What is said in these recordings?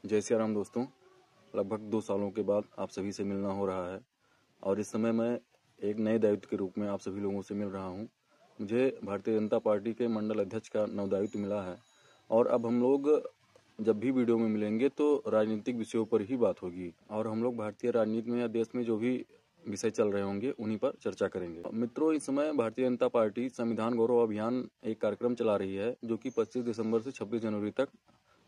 जय सिया राम दोस्तों। लगभग 2 सालों के बाद आप सभी से मिलना हो रहा है और इस समय मैं एक नए दायित्व के रूप में आप सभी लोगों से मिल रहा हूं। मुझे भारतीय जनता पार्टी के मंडल अध्यक्ष का नव दायित्व मिला है और अब हम लोग जब भी वीडियो में मिलेंगे तो राजनीतिक विषयों पर ही बात होगी और हम लोग भारतीय राजनीति में या देश में जो भी विषय चल रहे होंगे उन्हीं पर चर्चा करेंगे। मित्रों, इस समय भारतीय जनता पार्टी संविधान गौरव अभियान एक कार्यक्रम चला रही है जो कि 25 दिसंबर से 26 जनवरी तक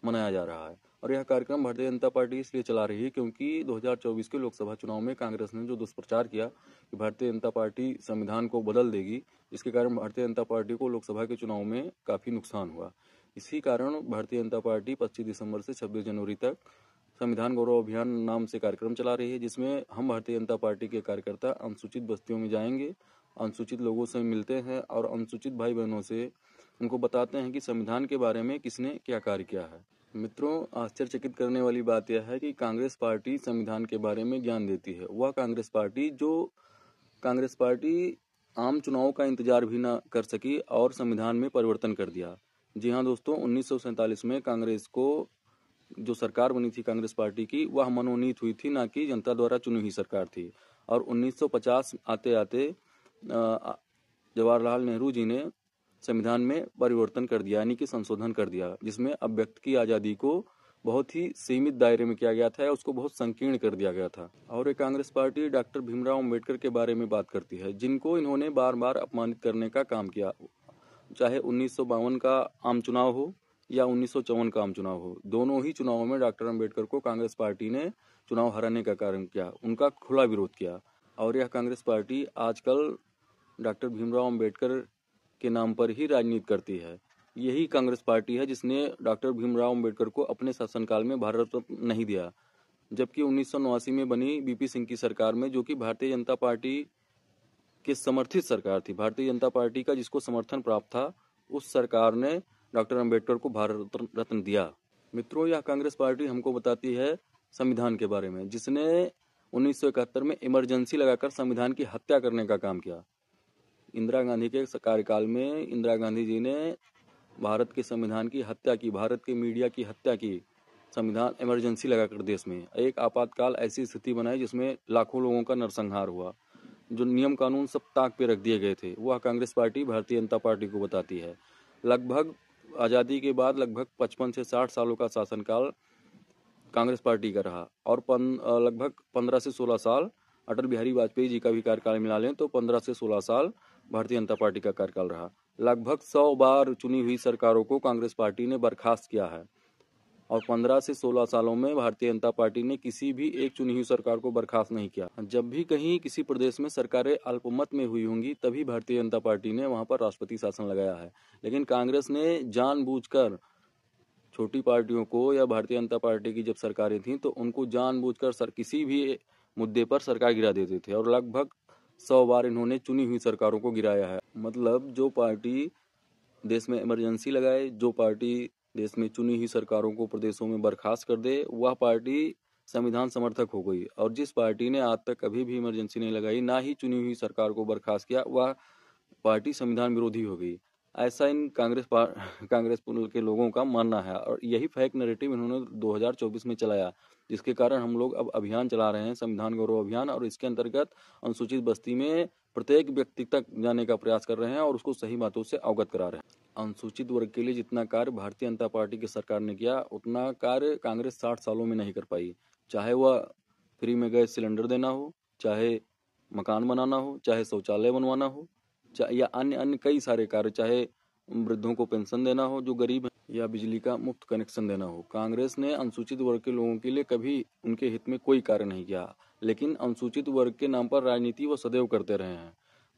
मनाया जा रहा है। और यह कार्यक्रम भारतीय जनता पार्टी इसलिए चला रही है क्योंकि 2024 के लोकसभा चुनाव में कांग्रेस ने जो दुष्प्रचार किया कि भारतीय जनता पार्टी संविधान को बदल देगी, इसके कारण भारतीय जनता पार्टी को लोकसभा के चुनाव में काफ़ी नुकसान हुआ। इसी कारण भारतीय जनता पार्टी 25 दिसंबर से 26 जनवरी तक संविधान गौरव अभियान नाम से कार्यक्रम चला रही है, जिसमें हम भारतीय जनता पार्टी के कार्यकर्ता अनुसूचित बस्तियों में जाएंगे, अनुसूचित लोगों से मिलते हैं और अनुसूचित भाई बहनों से उनको बताते हैं कि संविधान के बारे में किसने क्या कार्य किया है। मित्रों, आश्चर्यचकित करने वाली बात यह है कि कांग्रेस पार्टी संविधान के बारे में ज्ञान देती है। वह कांग्रेस पार्टी आम चुनाव का इंतजार भी न कर सकी और संविधान में परिवर्तन कर दिया। जी हाँ दोस्तों, 1947 में कांग्रेस को जो सरकार बनी थी कांग्रेस पार्टी की, वह मनोनीत हुई थी, ना कि जनता द्वारा चुनी हुई सरकार थी। और 1950 आते आते जवाहरलाल नेहरू जी ने संविधान में परिवर्तन कर दिया, यानी कि संशोधन कर दिया, जिसमें अब व्यक्ति की आज़ादी को बहुत ही सीमित दायरे में किया गया था या उसको बहुत संकीर्ण कर दिया गया था। और ये कांग्रेस पार्टी डॉक्टर भीमराव अंबेडकर के बारे में बात करती है, जिनको इन्होंने बार बार अपमानित करने का काम किया, चाहे 1952 का आम चुनाव हो या 1954 का आम चुनाव हो। दोनों ही चुनावों में डॉक्टर अंबेडकर को कांग्रेस पार्टी ने चुनाव हराने का कार्य किया, उनका खुला विरोध किया। और यह कांग्रेस पार्टी आजकल डॉक्टर भीमराव अंबेडकर के नाम पर ही राजनीति करती है। यही कांग्रेस पार्टी है जिसने डॉक्टर भीमराव अंबेडकर को अपने शासनकाल में भारत रत्न नहीं दिया, जबकि 1989 में बनी बीपी सिंह की सरकार में, जो कि भारतीय जनता पार्टी की समर्थित सरकार थी, भारतीय जनता पार्टी का जिसको समर्थन प्राप्त था, उस सरकार ने डॉक्टर अंबेडकर को भारत रत्न दिया। मित्रों, यह कांग्रेस पार्टी हमको बताती है संविधान के बारे में, जिसने 1971 में इमरजेंसी लगाकर संविधान की हत्या करने का काम किया। इंदिरा गांधी के कार्यकाल में इंदिरा गांधी जी ने भारत के संविधान की हत्या की, भारत के मीडिया की हत्या की, संविधान इमरजेंसी लगाकर देश में एक आपातकाल ऐसी स्थिति बनाई जिसमें लाखों लोगों का नरसंहार हुआ। जो नियम कानून सब ताक पे रख दिए गए थे, वह कांग्रेस पार्टी भारतीय जनता पार्टी को बताती है। लगभग आज़ादी के बाद लगभग 55 से 60 सालों का शासनकाल कांग्रेस पार्टी का रहा और लगभग 15 से 16 साल अटल बिहारी वाजपेयी जी का भी कार्यकाल मिला लें तो 15 से 16 साल भारतीय जनता पार्टी का कार्यकाल रहा। लगभग 100 बार चुनी हुई सरकारों को कांग्रेस पार्टी ने बर्खास्त किया है और 15 से 16 सालों में भारतीय जनता पार्टी ने किसी भी एक चुनी हुई सरकार को बर्खास्त नहीं किया। जब भी कहीं किसी प्रदेश में सरकारें अल्पमत में हुई होंगी, तभी भारतीय जनता पार्टी ने वहां पर राष्ट्रपति शासन लगाया है। लेकिन कांग्रेस ने जानबूझकर छोटी पार्टियों को, या भारतीय जनता पार्टी की जब सरकारें थीं तो उनको जानबूझकर किसी भी मुद्दे पर सरकार गिरा देते थे और लगभग 100 बार इन्होंने चुनी हुई सरकारों को गिराया है। मतलब जो पार्टी देश में इमरजेंसी लगाए, जो पार्टी देश में चुनी हुई सरकारों को प्रदेशों में बर्खास्त कर दे, वह पार्टी संविधान समर्थक हो गई। और जिस पार्टी ने आज तक कभी भी इमरजेंसी नहीं लगाई, ना ही चुनी हुई सरकार को बर्खास्त किया, वह पार्टी संविधान विरोधी हो गई। ऐसा इन कांग्रेस के लोगों का मानना है और यही फेक नैरेटिव इन्होंने 2024 में चलाया, जिसके कारण हम लोग अब अभियान चला रहे हैं, संविधान गौरव अभियान, और इसके अंतर्गत अनुसूचित बस्ती में प्रत्येक व्यक्ति तक जाने का प्रयास कर रहे हैं और उसको सही बातों से अवगत करा रहे हैं। अनुसूचित वर्ग के लिए जितना कार्य भारतीय जनता पार्टी की सरकार ने किया, उतना कार्य कांग्रेस 60 सालों में नहीं कर पाई। चाहे वह फ्री में गैस सिलेंडर देना हो, चाहे मकान बनाना हो, चाहे शौचालय बनवाना हो, या अन्य कई सारे कार्य, चाहे वृद्धों को पेंशन देना हो जो गरीब हैं, या बिजली का मुफ्त कनेक्शन देना हो। कांग्रेस ने अनुसूचित वर्ग के लोगों के लिए कभी उनके हित में कोई कार्य नहीं किया, लेकिन अनुसूचित वर्ग के नाम पर राजनीति वो सदैव करते रहे हैं।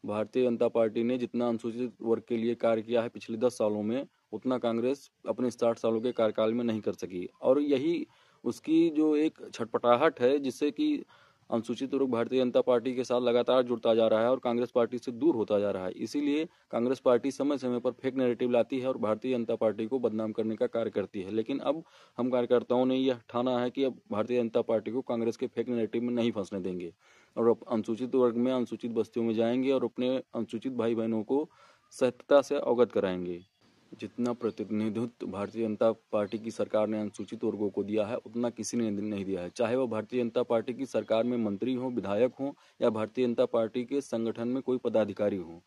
भारतीय जनता पार्टी ने जितना अनुसूचित वर्ग के लिए कार्य किया है पिछले 10 सालों में, उतना कांग्रेस अपने 60 सालों के कार्यकाल में नहीं कर सकी। और यही उसकी जो एक छटपटाहट है, जिससे कि अनुसूचित वर्ग भारतीय जनता पार्टी के साथ लगातार जुड़ता जा रहा है और कांग्रेस पार्टी से दूर होता जा रहा है। इसीलिए कांग्रेस पार्टी समय समय पर फेक नैरेटिव लाती है और भारतीय जनता पार्टी को बदनाम करने का कार्य करती है। लेकिन अब हम कार्यकर्ताओं ने यह ठाना है कि अब भारतीय जनता पार्टी को कांग्रेस के फेक नैरेटिव में नहीं फंसने देंगे और अब अनुसूचित वर्ग में, अनुसूचित बस्तियों में जाएंगे और अपने अनुसूचित भाई बहनों को सत्यता से अवगत कराएंगे। जितना प्रतिनिधित्व भारतीय जनता पार्टी की सरकार ने अनुसूचित वर्गों को दिया है उतना किसी ने नहीं दिया है, चाहे वह भारतीय जनता पार्टी की सरकार में मंत्री हो, विधायक हो या भारतीय जनता पार्टी के संगठन में कोई पदाधिकारी हो।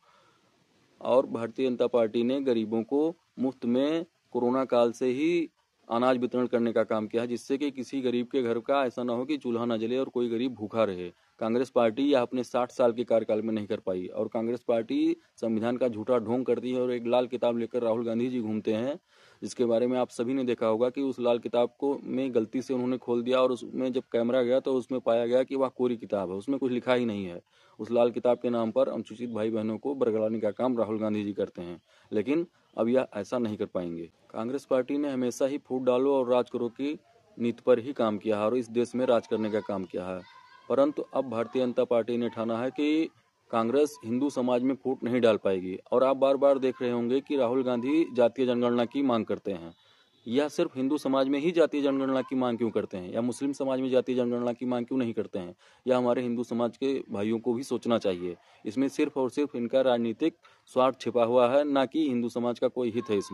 और भारतीय जनता पार्टी ने गरीबों को मुफ्त में कोरोना काल से ही अनाज वितरण करने का काम किया है, जिससे कि किसी गरीब के घर का ऐसा ना हो कि चूल्हा ना जले और कोई गरीब भूखा रहे। कांग्रेस पार्टी यह अपने 60 साल के कार्यकाल में नहीं कर पाई और कांग्रेस पार्टी संविधान का झूठा ढोंग करती है और एक लाल किताब लेकर राहुल गांधी जी घूमते हैं, जिसके बारे में आप सभी ने देखा होगा कि उस लाल किताब को में गलती से उन्होंने खोल दिया और उसमें जब कैमरा गया तो उसमें पाया गया कि वह कोरी किताब है, उसमें कुछ लिखा ही नहीं है। उस लाल किताब के नाम पर अनुसूचित भाई बहनों को बरगलाने का काम राहुल गांधी जी करते हैं, लेकिन अब यह ऐसा नहीं कर पाएंगे। कांग्रेस पार्टी ने हमेशा ही फूट डालो और राज करो की नीति पर ही काम किया है और इस देश में राज करने का काम किया है, परंतु अब भारतीय जनता पार्टी ने ठाना है कि कांग्रेस हिंदू समाज में फूट नहीं डाल पाएगी। और आप बार बार देख रहे होंगे कि राहुल गांधी जातीय जनगणना की मांग करते हैं। यह सिर्फ हिंदू समाज में ही जातीय जनगणना की मांग क्यों करते हैं या मुस्लिम समाज में जातीय जनगणना की मांग क्यों नहीं करते हैं, या हमारे हिंदू समाज के भाइयों को भी सोचना चाहिए। इसमें सिर्फ और सिर्फ इनका राजनीतिक स्वार्थ छिपा हुआ है, ना कि हिंदू समाज का कोई हित है इसमें।